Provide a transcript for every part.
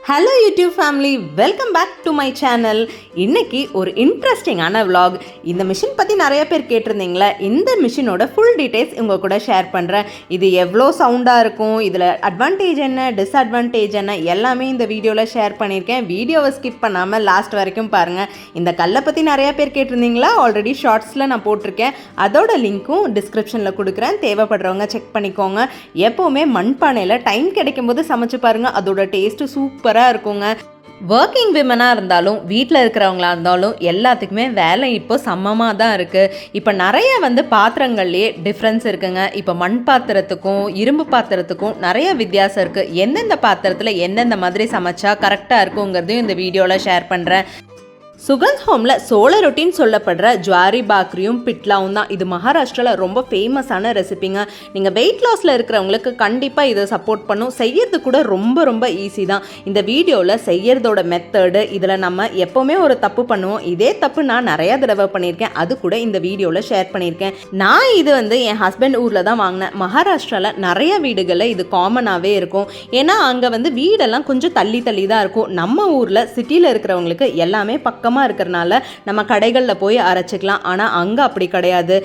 Hello YouTube family, welcome back to my channel. இன்றைக்கி ஒரு இன்ட்ரெஸ்டிங்கான விலாக். இந்த மிஷின் பற்றி நிறைய பேர் கேட்டிருந்தீங்களே, இந்த மிஷினோட ஃபுல் டீட்டெயில்ஸ் உங்கள் கூட ஷேர் பண்ணுறேன். இது எவ்வளோ சவுண்டாக இருக்கும், இதில் அட்வான்டேஜ் என்ன, டிஸ்அட்வான்டேஜ் என்ன, எல்லாமே இந்த வீடியோவில் ஷேர் பண்ணியிருக்கேன். வீடியோவை ஸ்கிப் பண்ணாமல் லாஸ்ட் வரைக்கும் பாருங்கள். இந்த கல்லை பற்றி நிறையா பேர் கேட்டிருந்தீங்களா, ஆல்ரெடி ஷார்ட்ஸில் நான் போட்டிருக்கேன். அதோட லிங்க்கும் டிஸ்கிரிப்ஷனில் கொடுக்குறேன், தேவைப்படுறவங்க செக் பண்ணிக்கோங்க. எப்போவுமே மண்பானையில் டைம் கிடைக்கும்போது சமைச்சு பாருங்கள், அதோட டேஸ்ட்டு சூப்பராக இருக்குங்க. ஒர்க்கிங் விமனாக இருந்தாலும் வீட்டில் இருக்கிறவங்களா இருந்தாலும் எல்லாத்துக்குமே வேலை இப்போ சமமாக தான் இருக்குது. இப்போ நிறைய பாத்திரங்கள்லேயே டிஃப்ரென்ஸ் இருக்குங்க. இப்போ மண் பாத்திரத்துக்கும் இரும்பு பாத்திரத்துக்கும் நிறைய வித்தியாசம் இருக்குது. எந்தெந்த பாத்திரத்தில் எந்தெந்த மாதிரி சமைச்சா கரெக்டாக இருக்குங்கிறதையும் இந்த வீடியோவில் ஷேர் பண்ணுறேன். சுகந்த் ஹோமில் சோள ரொட்டின்னு சொல்லப்படுற ஜுவாரி பாக்ரியும் பிட்லாவும் தான். இது மகாராஷ்டிராவில் ரொம்ப ஃபேமஸான ரெசிபிங்க. நீங்கள் வெயிட் லாஸில் இருக்கிறவங்களுக்கு கண்டிப்பாக இதை சப்போர்ட் பண்ணும். செய்யறது கூட ரொம்ப ரொம்ப ஈஸி தான். இந்த வீடியோவில் செய்யறதோட மெத்தடு, இதில் நம்ம எப்போவுமே ஒரு தப்பு பண்ணுவோம். இதே தப்பு நான் நிறையா தடவை பண்ணியிருக்கேன், அது கூட இந்த வீடியோவில் ஷேர் பண்ணியிருக்கேன். நான் இது என் ஹஸ்பண்ட் ஊரில் தான் வாங்கினேன். மகாராஷ்டிராவில் நிறைய வீடுகளில் இது காமனாகவே இருக்கும். ஏன்னா அங்கே வீடெல்லாம் கொஞ்சம் தள்ளி தள்ளி தான் இருக்கும். நம்ம ஊரில் சிட்டியில் இருக்கிறவங்களுக்கு எல்லாமே பக்கமாக இருக்கிறனால நம்ம கடைகளில் போய் அரைச்சிக்கலாம். ஆனால் அங்கே அப்படி கிடையாது.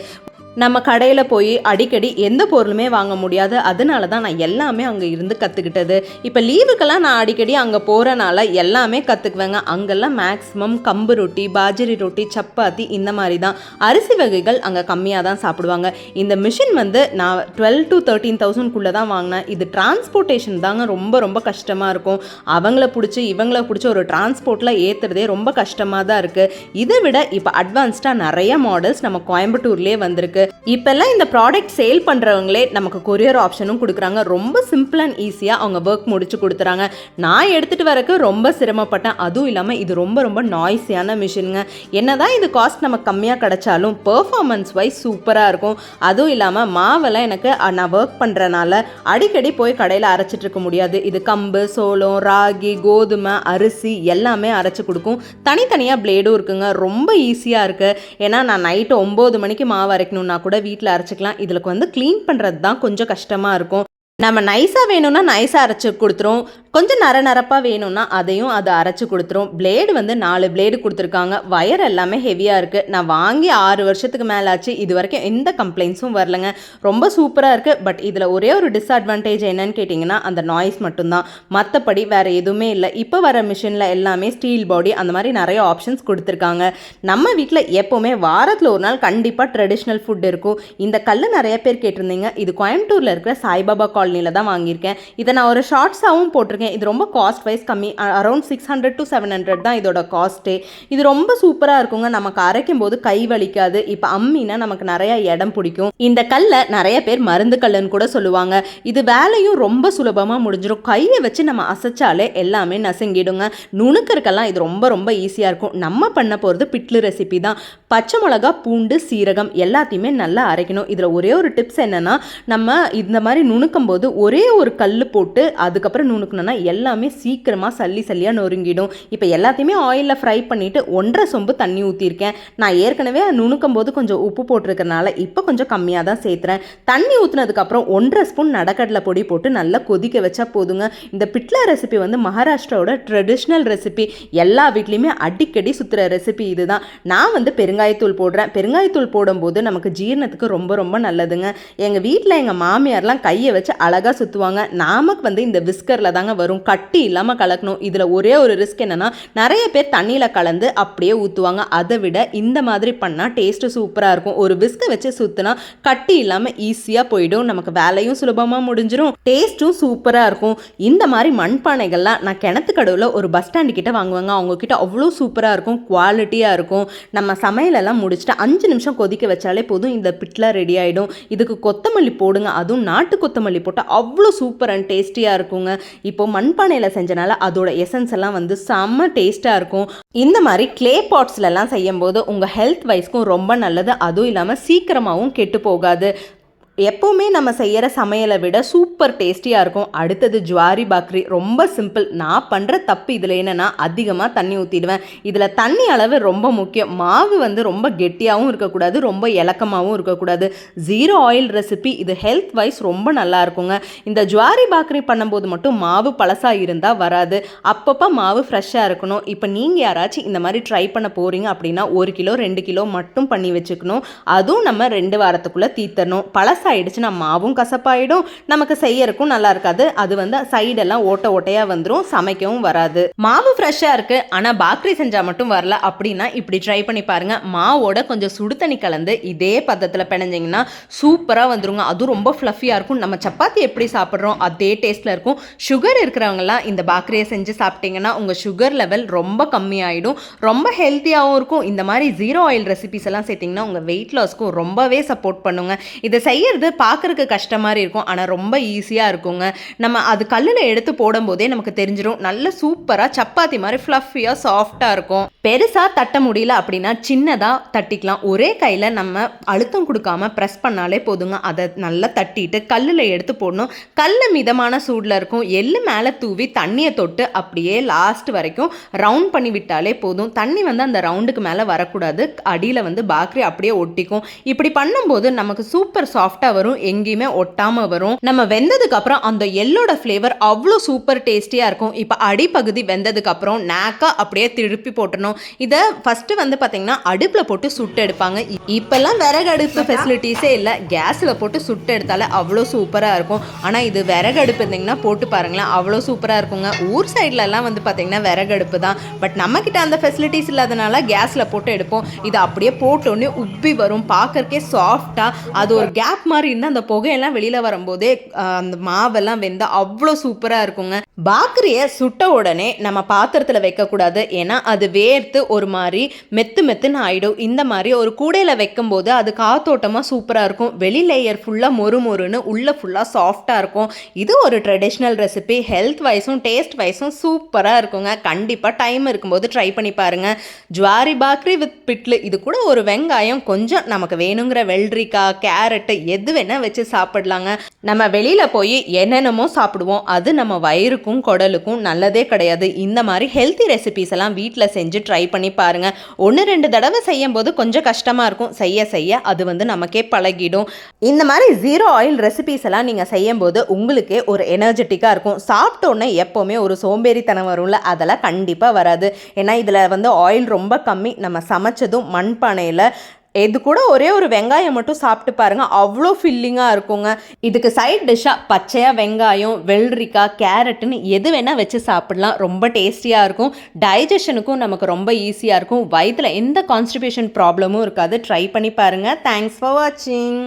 நம்ம கடையில் போய் அடிக்கடி எந்த பொருளுமே வாங்க முடியாது. அதனால தான் நான் எல்லாமே அங்கே இருந்து கற்றுக்கிட்டது. இப்போ லீவுக்கெல்லாம் நான் அடிக்கடி அங்கே போகிறனால எல்லாமே கற்றுக்குவேங்க. அங்கெல்லாம் மேக்ஸிமம் கம்பு ரொட்டி, பாஜரி ரொட்டி, சப்பாத்தி இந்த மாதிரி தான். அரிசி வகைகள் அங்கே கம்மியாக தான் சாப்பிடுவாங்க. இந்த மிஷின் நான் 12,000 to 13,000 தான் வாங்கினேன். இது டிரான்ஸ்போர்ட்டேஷன் தாங்க ரொம்ப ரொம்ப கஷ்டமாக இருக்கும். அவங்கள பிடிச்சி இவங்கள பிடிச்சி ஒரு டிரான்ஸ்போர்ட்டில் ஏற்றுறதே ரொம்ப கஷ்டமாக தான் இருக்குது. இதை விட இப்போ அட்வான்ஸ்டாக நிறைய மாடல்ஸ் நம்ம கோயம்புத்தூர்லேயே வந்திருக்கு. இப்பெல்லாம் இந்த ப்ராடக்ட் சேல் பண்ணுறவங்களே நமக்கு கொரியர் ஆப்ஷனும் கொடுக்குறாங்க. ரொம்ப சிம்பிள் அண்ட் ஈஸியாக அவங்க ஒர்க் முடிச்சு கொடுத்துறாங்க. நான் எடுத்துகிட்டு வரக்கு ரொம்ப சிரமப்பட்டேன். அதுவும் இல்லாமல் இது ரொம்ப ரொம்ப நாய்ஸியான மிஷினுங்க. என்னதான் இது காஸ்ட் நமக்கு கம்மியாக கிடைச்சாலும் பெர்ஃபார்மன்ஸ் வைஸ் சூப்பராக இருக்கும். அதுவும் இல்லாமல் மாவெல்லாம் எனக்கு நான் ஒர்க் பண்ணுறனால அடிக்கடி போய் கடையில் அரைச்சிட்டு இருக்க முடியாது. இது கம்பு, சோளம், ராகி, கோதுமை, அரிசி எல்லாமே அரைச்சி கொடுக்கும். தனித்தனியாக பிளேடும் இருக்குங்க. ரொம்ப ஈஸியாக இருக்குது. ஏன்னா நான் நைட்டு 9 மணிக்கு மாவு அரைக்கணும்னா கூட வீட்டில் அரைச்சிக்கலாம். இதில் க்ளீன் பண்ணுறது தான் கொஞ்சம் கஷ்டமாக இருக்கும். நம்ம நைஸாக வேணும்னா நைஸாக அரைச்சி கொடுத்துரும். கொஞ்சம் நரப்பாக வேணும்னா அதையும் அதை அரைச்சி கொடுத்துரும். பிளேடு 4 பிளேடு கொடுத்துருக்காங்க. வயர் எல்லாமே ஹெவியாக இருக்குது. நான் வாங்கி 6 வருஷத்துக்கு மேலே ஆச்சு. இது வரைக்கும் எந்த கம்ப்ளைண்ட்ஸும் வரலைங்க. ரொம்ப சூப்பராக இருக்குது. பட் இதில் ஒரே ஒரு டிஸ்அட்வான்டேஜ் என்னன்னு கேட்டிங்கன்னா அந்த நாய்ஸ் மட்டும்தான். மற்றபடி வேறு எதுவுமே இல்லை. இப்போ வர மிஷினில் எல்லாமே ஸ்டீல் பாடி அந்த மாதிரி நிறைய ஆப்ஷன்ஸ் கொடுத்துருக்காங்க. நம்ம வீட்டில் எப்போவுமே வாரத்தில் ஒரு நாள் கண்டிப்பாக ட்ரெடிஷ்னல் ஃபுட் இருக்கும். இந்த கல் நிறைய பேர் கேட்டிருந்தீங்க. இது கோயம்புத்தூரில் இருக்கிற சாய்பாபா காலனியில் தான் வாங்கியிருக்கேன். இதை நான் ஒரு ஷார்ட்ஸாகவும் போட்டிருக்கேன். இது ரொம்ப காஸ்ட் வைஸ் கம்மி. அரௌண்ட் 600 to 700 தான் இதோட காஸ்ட்டே. இது ரொம்ப சூப்பராக இருக்குங்க. நமக்கு அரைக்கும் போது கை வலிக்காது. இப்போ அம்மினா நமக்கு நிறைய இடம் பிடிக்கும். இந்த கல்லை நிறைய பேர் மருந்து கல்லுன்னு கூட சொல்லுவாங்க. இது வேலையும் ரொம்ப சுலபமாக முடிஞ்சிடும். கையை வச்சு நம்ம அசைச்சாலே எல்லாமே நசுங்கிடுங்க. நுணுக்கருக்கெல்லாம் இது ரொம்ப ரொம்ப ஈஸியாக இருக்கும். நம்ம பண்ண போகிறது பிட்லு ரெசிபி தான். பச்சை மிளகா, பூண்டு, சீரகம் எல்லாத்தையுமே நல்லா அரைக்கணும். இதில் ஒரே ஒரு டிப்ஸ் என்னென்னா, நம்ம இந்த மாதிரி நுணுக்கும் போது ஒரே ஒரு கல் போட்டு அதுக்கப்புறம் நுணுக்கணும்னா எல்லாமே சீக்கிரமாக சல்லியாக நொறுங்கிடும். இப்போ எல்லாத்தையுமே ஆயிலில் ஃப்ரை பண்ணிவிட்டு 1.5 சொம்பு தண்ணி ஊற்றிருக்கேன். நான் ஏற்கனவே நுணுக்கும் போது கொஞ்சம் உப்பு போட்டிருக்கனால இப்போ கொஞ்சம் கம்மியாக தான் சேர்த்துறேன். தண்ணி ஊற்றினதுக்கப்புறம் 1.5 ஸ்பூன் நடக்கடலை பொடி போட்டு நல்லா கொதிக்க வச்சா போதுங்க. இந்த பிட்லா ரெசிபி மகாராஷ்டிராவோட ட்ரெடிஷ்னல் ரெசிபி. எல்லா வீட்லேயுமே அடிக்கடி சுற்றுற ரெசிபி இது தான். நான் பெருங்காயத்தூள் போடுறேன். பெருங்காயத்தூள் போடும்போது நமக்கு ஜீரணத்துக்கு ரொம்ப ரொம்ப நல்லதுங்க. எங்கள் வீட்டில் எங்கள் மாமியார்லாம் கையை வச்சு அழகாக சுற்றுவாங்க. நமக்கு இந்த விஸ்கரில் தாங்க வரும். கட்டி இல்லாமல் கலக்கணும். இதில் ஒரே ஒரு ரிஸ்க் என்னென்னா, நிறைய பேர் தண்ணியில் கலந்து அப்படியே ஊற்றுவாங்க. அதை விட இந்த மாதிரி பண்ணால் டேஸ்ட்டு சூப்பராக இருக்கும். ஒரு விஸ்கை வச்சு சுற்றுனா கட்டி இல்லாமல் ஈஸியாக போயிடும். நமக்கு வேலையும் சுலபமாக முடிஞ்சிடும், டேஸ்ட்டும் சூப்பராக இருக்கும். இந்த மாதிரி மண்பானைகள்லாம் நான் கிணத்துக்கடவுல ஒரு பஸ் ஸ்டாண்டு கிட்ட வாங்குவாங்க. அவங்கக்கிட்ட அவ்வளோ சூப்பராக இருக்கும், குவாலிட்டியாக இருக்கும். நம்ம சமையலெல்லாம் முடிச்சுட்டு 5 நிமிஷம் கொதிக்க வச்சாலே போதும், இந்த பிட்லாம் ரெடி ஆகிடும். இதுக்கு கொத்தமல்லி போடுங்க. அதுவும் நாட்டு கொத்தமல்லி போட்டால் அவ்வளோ சூப்பர் அண்ட் டேஸ்டியாக இருக்குங்க. இப்போ மண்பானையில் செஞ்சனால அதோட எசன்ஸ் எல்லாம் செம்ம டேஸ்ட்டாக இருக்கும். இந்த மாதிரி கிளே பாட்ஸ்லலாம் செய்யும்போது உங்கள் ஹெல்த் வைஸ்க்கும் ரொம்ப நல்லது. அதுவும் இல்லாமல் சீக்கிரமாகவும் கெட்டு போகாது. எப்போவுமே நம்ம செய்கிற சமையலை விட சூப்பர் டேஸ்டியாக இருக்கும். அடுத்தது ஜுவாரி பாக்ரி. ரொம்ப சிம்பிள். நான் பண்ணுற தப்பு இதில் என்னென்னா அதிகமாக தண்ணி ஊற்றிடுவேன். இதில் தண்ணி அளவு ரொம்ப முக்கியம். மாவு வந்து ரொம்ப கெட்டியாகவும் இருக்கக்கூடாது, ரொம்ப இலக்கமாகவும் இருக்கக்கூடாது. 0 ஆயில் ரெசிபி. இது ஹெல்த் வைஸ் ரொம்ப நல்லா இருக்குங்க. இந்த ஜுவாரி பாக்ரி பண்ணும்போது மட்டும் மாவு பழசாக இருந்தால் வராது. அப்பப்போ மாவு ஃப்ரெஷ்ஷாக இருக்கணும். இப்போ நீங்கள் யாராச்சும் இந்த மாதிரி ட்ரை பண்ண போகிறீங்க அப்படின்னா 1 கிலோ 2 கிலோ மட்டும் பண்ணி வச்சுக்கணும். அதுவும் நம்ம 2 வாரத்துக்குள்ளே தீர்த்தணும். ஆயிடுச்சுன்னா மாவும் கசப்பாயிடும், நமக்கு செய்யறதுக்கும் நல்லா இருக்காது. அது வந்து சைடெல்லாம் ஓட்டையா வந்துடும், சமைக்கவும் வராது. மாவு ஃப்ரெஷ்ஷாக இருக்கு ஆனால் பாக்ரி செஞ்சால் மட்டும் வரல அப்படின்னா இப்படி ட்ரை பண்ணி பாருங்க. மாவோட கொஞ்சம் சுடு தண்ணி கலந்து இதே பதத்தில் பிணைஞ்சிங்கன்னா சூப்பராக வந்துருங்க. அதுவும் ரொம்ப ஃப்ளஃபியாக இருக்கும். நம்ம சப்பாத்தி எப்படி சாப்பிட்றோம் அதே டேஸ்ட்டில் இருக்கும். சுகர் இருக்கிறவங்கலாம் இந்த பாக்ரியை செஞ்சு சாப்பிட்டீங்கன்னா உங்கள் சுகர் லெவல் ரொம்ப கம்மியாயிடும். ரொம்ப ஹெல்த்தியாகவும் இருக்கும். இந்த மாதிரி 0 ஆயில் ரெசிபிஸ் எல்லாம் சேர்த்திங்கன்னா உங்கள் வெயிட் லாஸ்க்கும் ரொம்பவே சப்போர்ட் பண்ணுங்க. இதை செய்யறது பார்க்கறதுக்கு கஷ்டம் மாதிரி இருக்கும், ஆனால் ரொம்ப ஈஸியாக இருக்குங்க. நம்ம அது கல்லில் எடுத்து போடும்போதே நமக்கு தெரிஞ்சிடும். நல்ல சூப்பராக சப்பாத்தி மாதிரி ஃப்ளஃபியாக சாஃப்டாக இருக்கும். பெருசாக தட்ட முடியல அப்படின்னா சின்னதாக தட்டிக்கலாம். ஒரே கையில் நம்ம அழுத்தம் கொடுக்காம ப்ரெஸ் பண்ணாலே போதுங்க. அதை நல்லா தட்டிட்டு கல்லில் எடுத்து போடணும். கல் மிதமான சூடில் இருக்கும். எள்ளு மேலே தூவி தண்ணியை தொட்டு அப்படியே லாஸ்ட் வரைக்கும் ரவுண்ட் பண்ணி விட்டாலே போதும். தண்ணி வந்து அந்த ரவுண்டுக்கு மேலே வரக்கூடாது. அடியில் வந்து பாக்ரி அப்படியே ஒட்டிக்கும். இப்படி பண்ணும்போது நமக்கு சூப்பர் சாஃப்டாக வரும், எங்கேயுமே ஒட்டாமல் வரும். நம்ம வெந்ததுக்கு அப்புறம் அந்த எள்ளோட ஃப்ளேவர் அவ்வளோ சூப்பர் டேஸ்டியாக இருக்கும். இப்போ அடிப்பகுதி வெந்ததுக்கு அப்புறம் நேக்கா அப்படியே திருப்பி போட்டணும். இதை ஃபஸ்ட்டு வந்து பார்த்தீங்கன்னா அடுப்பில் போட்டு சுட்டு எடுப்பாங்க. இப்போல்லாம் விறகு அடுப்பு ஃபெசிலிட்டிஸே இல்லை, கேஸில் போட்டு சுட்டு எடுத்தாலே அவ்வளோ சூப்பராக இருக்கும். ஆனால் இது விறகு அடுப்பு இருந்தீங்கன்னா போட்டு பாருங்களேன், அவ்வளோ சூப்பராக இருக்குங்க. ஊர் சைட்லலாம் வந்து பார்த்தீங்கன்னா விறகு அடுப்பு தான், பட் நம்மக்கிட்ட அந்த ஃபெசிலிட்டிஸ் இல்லாதனால கேஸில் போட்டு எடுப்போம். இது அப்படியே போட்டோன்னே உப்பி வரும், பார்க்கறக்கே சாஃப்டாக. அது ஒரு கேப் மாதிரி இருந்தால் அந்த புகையெல்லாம் வெளியில் வரும்போதே அந்த மாவெல்லாம் வெந்தால் அவ்வளோ சூப்பராக இருக்குங்க. பாக்ரியை சுட்ட உடனே நம்ம பாத்திரத்தில் வைக்கக்கூடாது, ஏன்னா அது வேர்த்து ஒரு மாதிரி மெத்துன்னு ஆகிடும். இந்த மாதிரி ஒரு கூடையில் வைக்கும்போது அது காத்தோட்டமாக சூப்பராக இருக்கும். வெளி லேயர் ஃபுல்லாக மொறுன்னு உள்ளே ஃபுல்லாக சாஃப்டாக இருக்கும். இது ஒரு ட்ரெடிஷ்னல் ரெசிபி. ஹெல்த் வைஸும் டேஸ்ட் வைஸும் சூப்பராக இருக்குங்க. கண்டிப்பாக டைம் இருக்கும்போது ட்ரை பண்ணி பாருங்கள். ஜுவாரி பாக்ரி வித் பிட்லு. இது கூட ஒரு வெங்காயம், கொஞ்சம் நமக்கு வேணுங்கிற வெள்ளரிக்காய், கேரட்டு எது வேணால் வச்சு சாப்பிடலாங்க. நம்ம வெளியில் போய் என்னென்னமோ சாப்பிடுவோம், அது நம்ம வயிறுக்கும் குடலுக்கும் நல்லதே கிடையாது. இந்த மாதிரி ஹெல்த்தி ரெசிபிஸ் எல்லாம் வீட்டில் செஞ்சு ட்ரை பண்ணி பாருங்கள். 1-2 தடவை செய்யும் போது கொஞ்சம் கஷ்டமாக இருக்கும், செய்ய அது வந்து நமக்கே பழகிடும். இந்த மாதிரி 0 ஆயில் ரெசிபிஸ் எல்லாம் நீங்கள் செய்யும்போது உங்களுக்கே ஒரு எனர்ஜெட்டிக்காக இருக்கும். சாப்பிட்டோன்னே எப்போவுமே ஒரு சோம்பேறித்தனம் வரும்ல, அதெல்லாம் கண்டிப்பாக வராது. ஏன்னா இதில் வந்து ஆயில் ரொம்ப கம்மி. நம்ம சமைச்சதும் மண்பானையில். இது கூட ஒரே ஒரு வெங்காயம் மட்டும் சாப்பிட்டு பாருங்கள், அவ்வளோ ஃபில்லிங்காக இருக்குங்க. இதுக்கு சைட் டிஷ்ஷாக பச்சையாக வெங்காயம், வெள்ளரிக்காய், கேரட்டுன்னு எது வேணால் வச்சு சாப்பிடலாம். ரொம்ப டேஸ்டியாக இருக்கும். டைஜஷனுக்கும் நமக்கு ரொம்ப ஈஸியாக இருக்கும். வயிற்றில் எந்த கான்ஸ்டிபேஷன் ப்ராப்ளமும் இருக்காது. ட்ரை பண்ணி பாருங்கள். தேங்க்ஸ் ஃபார் வாட்சிங்.